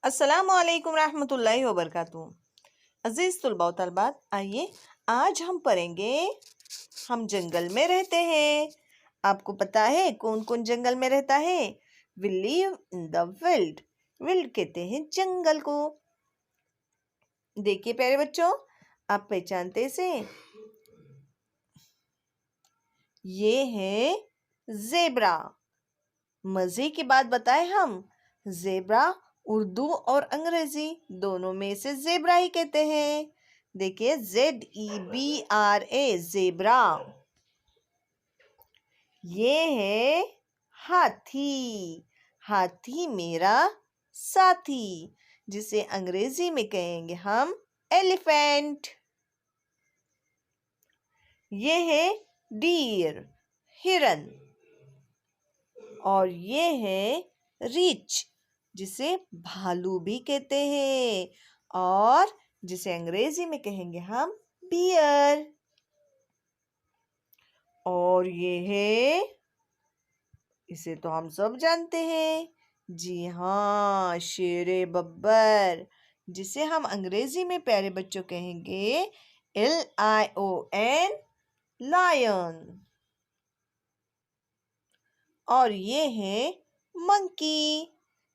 अस्सलामुअलैकुम रहमतुल्लाहि व बरकातुहू। अज़ीज़ तुलबा व तलबात, आइए आज हम पढ़ेंगे हम जंगल में रहते हैं। आपको पता है कौन कौन जंगल में रहता है? We live in the wild. Wild कहते हैं जंगल को। देखिए प्यारे बच्चों, आप पहचानते से ये है ज़ेब्रा। मज़े की बात बताएं हम, ज़ेब्रा उर्दू और अंग्रेजी दोनों में से ज़ेब्रा ही कहते हैं। देखिए ZEBRA ज़ेब्रा। ये है हाथी। हाथी मेरा साथी, जिसे अंग्रेजी में कहेंगे हम एलिफेंट। ये है डीर, हिरन। और ये है रीछ, जिसे भालू भी कहते हैं और जिसे अंग्रेजी में कहेंगे हम बियर। और ये है, इसे तो हम सब जानते हैं, जी हाँ, शेरे बब्बर, जिसे हम अंग्रेजी में प्यारे बच्चों कहेंगे LION, लायन। और ये है मंकी।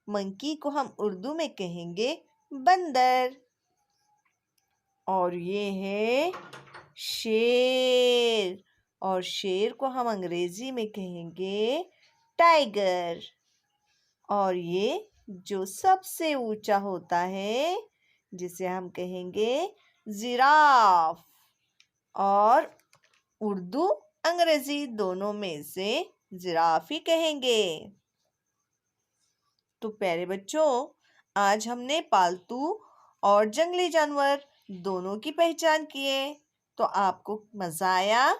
मंकी को हम उर्दू में कहेंगे बंदर। और ये है शेर, और शेर को हम अंग्रेजी में कहेंगे टाइगर। और ये जो सबसे ऊंचा होता है, जिसे हम कहेंगे जिराफ। और उर्दू अंग्रेजी दोनों में से जिराफ ही कहेंगे। तो प्यारे बच्चों, आज हमने पालतू और जंगली जानवर दोनों की पहचान किए। तो आपको मज़ा आया?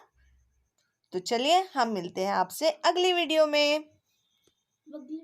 तो चलिए हम मिलते हैं आपसे अगली वीडियो में।